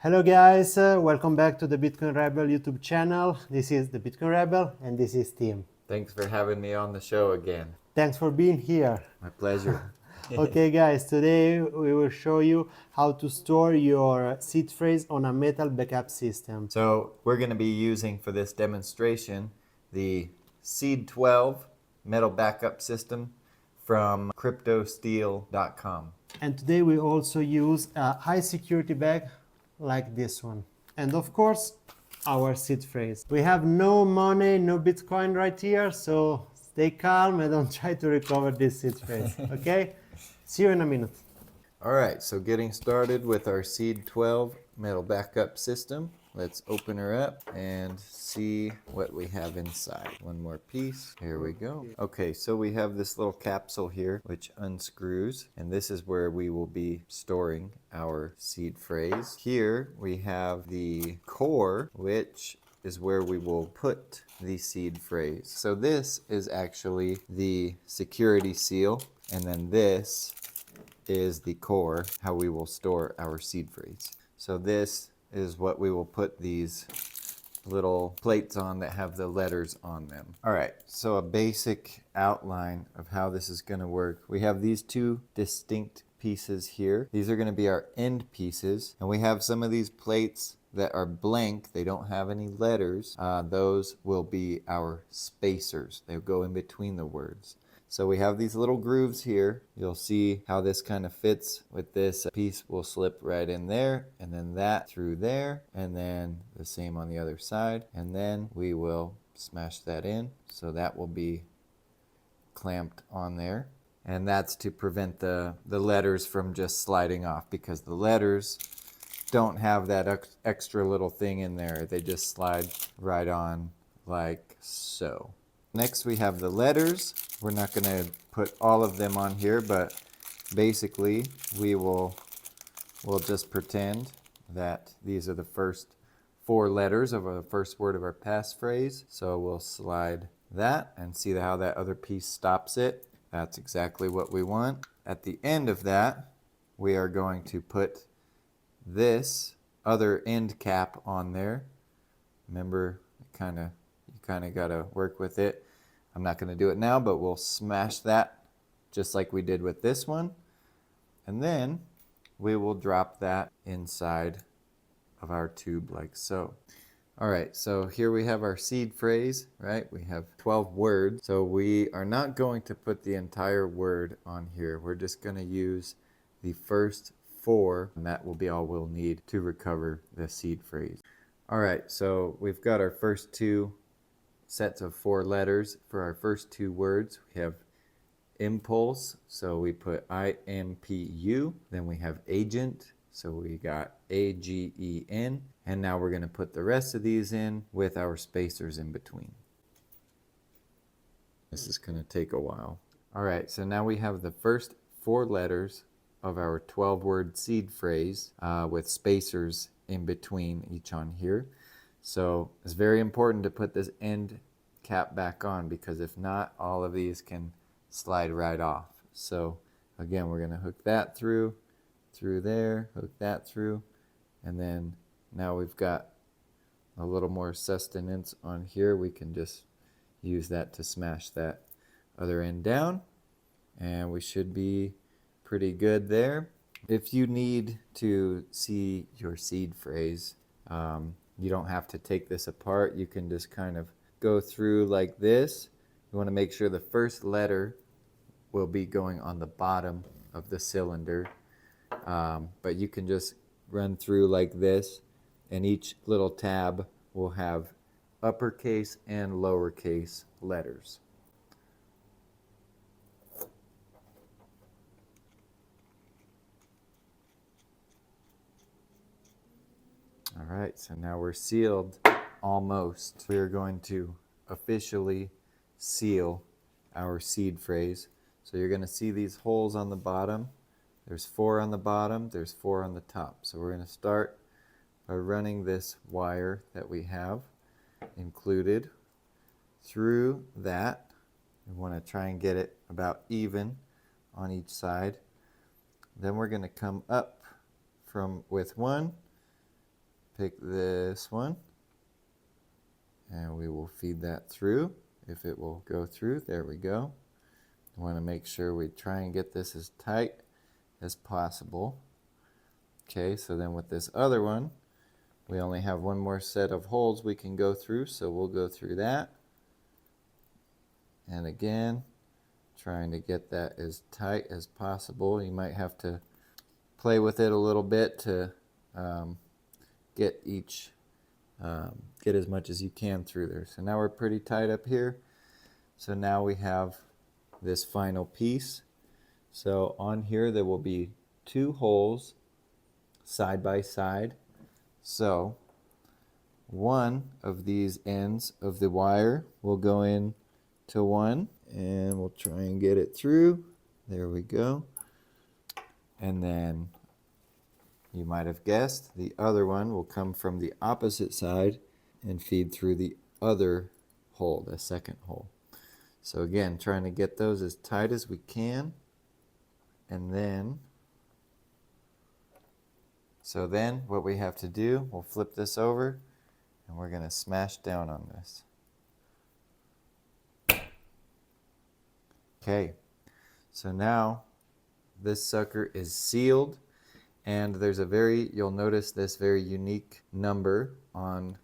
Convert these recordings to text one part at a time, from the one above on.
Hello guys, welcome back to the Bitcoin Rebel YouTube channel. This is the Bitcoin Rebel and this is Tim. Thanks for having me on the show again. Thanks for being here. My pleasure. Okay guys, today we will show you how to store your seed phrase on a metal backup system. So we're going to be using for this demonstration the Seed 12 metal backup system from Cryptosteel.com. And today we also use a high security bag like this one. And of course, our seed phrase. We have no money, no Bitcoin right here, so stay calm and don't try to recover this seed phrase, okay? See you in a minute. All right, so getting started with our Seed 12 metal backup system. Let's open her up and see what we have inside. One more piece. Here we go. Okay, so we have this little capsule here which unscrews, and this is where we will be storing our seed phrase. Here we have the core, which is where we will put the seed phrase. So this is actually the security seal, and then this is the core, how we will store our seed phrase. So this is what we will put these little plates on that have the letters on them. All right, so a basic outline of how this is going to work. We have these two distinct pieces here. These are going to be our end pieces, and we have some of these plates that are blank. They don't have any letters. Those will be our spacers. They go in between the words. So we have these little grooves here. You'll see how this kind of fits with this piece will slip right in there, and then that through there, and then the same on the other side. And then we will smash that in. So that will be clamped on there. And that's to prevent the letters from just sliding off, because the letters don't have that extra little thing in there. They just slide right on like so. Next we have the letters. We're not going to put all of them on here, but basically we'll just pretend that these are the first 4 letters of the first word of our passphrase. So we'll slide that and see how that other piece stops it. That's exactly what we want. At the end of that, we are going to put this other end cap on there. Remember, you kind of got to work with it. I'm not going to do it now, but we'll smash that just like we did with this one. And then we will drop that inside of our tube like so. All right, so here we have our seed phrase, right? We have 12 words. So we are not going to put the entire word on here. We're just going to use the first 4, and that will be all we'll need to recover the seed phrase. All right, so we've got our first 2 sets of 4 letters. For our first 2 words, we have impulse, so we put IMPU. Then we have agent, so we got AGEN. And now we're going to put the rest of these in with our spacers in between. This is going to take a while. All right, so now we have the first 4 letters of our 12-word seed phrase with spacers in between each on here. So it's very important to put this end cap back on, because if not, all of these can slide right off. So again, we're going to hook that through there, hook that through, and then now we've got a little more sustenance on here. We can just use that to smash that other end down, and we should be pretty good there. If you need to see your seed phrase, you don't have to take this apart. You can just kind of go through like this. You want to make sure the first letter will be going on the bottom of the cylinder. But you can just run through like this, and each little tab will have uppercase and lowercase letters. All right, so now we're sealed almost. We are going to officially seal our seed phrase. So you're going to see these holes on the bottom. There's 4 on the bottom, there's 4 on the top. So we're going to start by running this wire that we have included through that. We want to try and get it about even on each side. Then we're going to come up with 1 pick this one and we will feed that through. If it will go through, there we go. We want to make sure we try and get this as tight as possible. Okay, so then with this other one, we only have one more set of holes we can go through, so we'll go through that. And again, trying to get that as tight as possible. You might have to play with it a little bit to get as much as you can through there. So now we're pretty tight up here. So now we have this final piece. So on here there will be 2 holes side by side. So one of these ends of the wire will go in to one, and we'll try and get it through. There we go. And then you might have guessed the other one will come from the opposite side and feed through the other hole, the second hole. So again, trying to get those as tight as we can. And then, so then what we have to do, we'll flip this over and we're going to smash down on this. Okay, so now this sucker is sealed, and there's you'll notice this very unique number on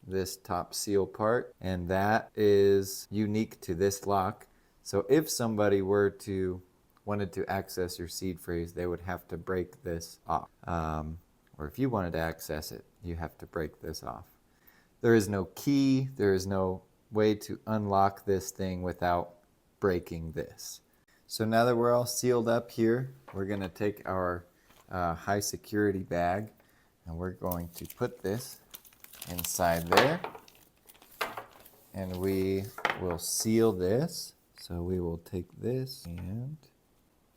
this top seal part, and that is unique to this lock. So if somebody wanted to access your seed phrase, they would have to break this off. Or if you wanted to access it, you have to break this off. There is no key, there is no way to unlock this thing without breaking this. So now that we're all sealed up here, we're going to take our high security bag and we're going to put this inside there, and we will seal this. So we will take this and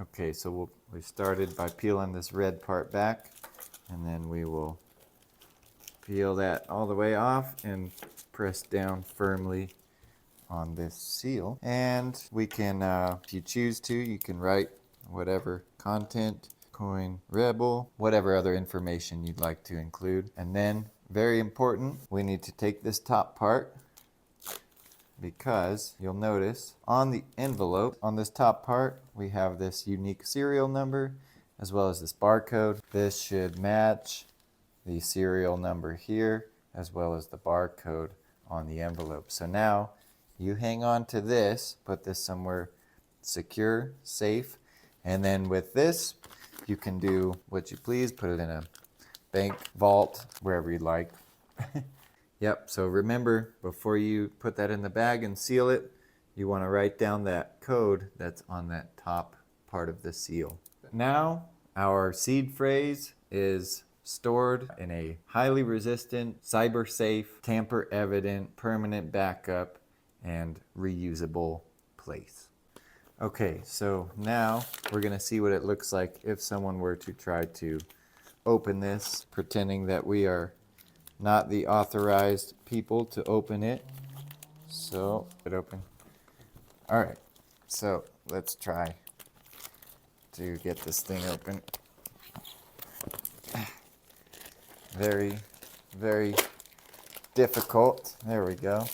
okay, so we started by peeling this red part back, and then we will peel that all the way off and press down firmly on this seal. And we can, if you choose to, you can write whatever content, coin rebel, whatever other information you'd like to include. And then, very important, we need to take this top part, because you'll notice on the envelope, on this top part, we have this unique serial number as well as this barcode. This should match the serial number here as well as the barcode on the envelope. So now you hang on to this, put this somewhere secure, safe, and then with this you can do what you please, put it in a bank vault, wherever you like. Yep, so remember, before you put that in the bag and seal it, you want to write down that code that's on that top part of the seal. Now, our seed phrase is stored in a highly resistant, cyber safe, tamper evident, permanent backup, and reusable place. Okay, so now we're going to see what it looks like if someone were to try to open this, pretending that we are not the authorized people to open it. So, it open. Alright, so let's try to get this thing open. Very, very difficult. There we go.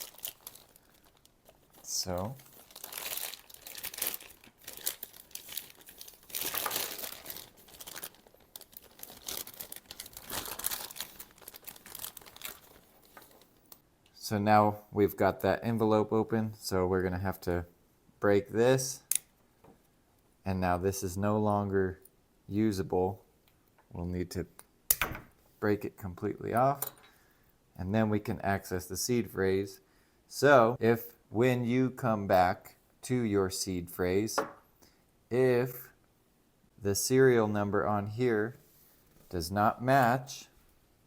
So, now we've got that envelope open, so we're going to have to break this, and now this is no longer usable. We'll need to break it completely off, and then we can access the seed phrase. So if when you come back to your seed phrase, if the serial number on here does not match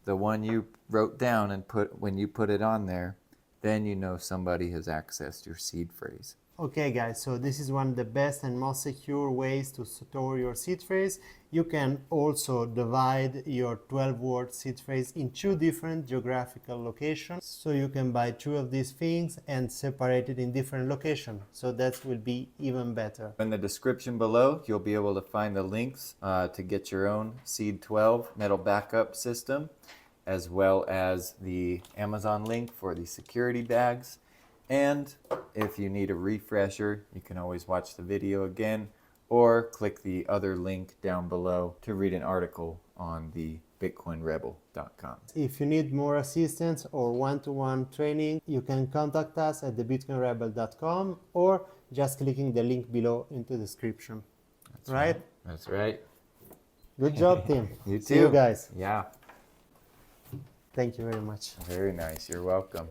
the one you wrote down and when you put it on there, then you know somebody has accessed your seed phrase. Okay guys, so this is one of the best and most secure ways to store your seed phrase. You can also divide your 12-word seed phrase in 2 different geographical locations. So you can buy 2 of these things and separate it in different locations. So that will be even better. In the description below, you'll be able to find the links to get your own Seed 12 metal backup system. as well as the Amazon link for the security bags. And if you need a refresher, you can always watch the video again or click the other link down below to read an article on the bitcoinrebel.com. If you need more assistance or one-to-one training, you can contact us at thebitcoinrebel.com or just clicking the link below into the description. That's Right? That's right. Good job, team. You too. See you guys. Yeah, Thank you very much. very nice. You're welcome.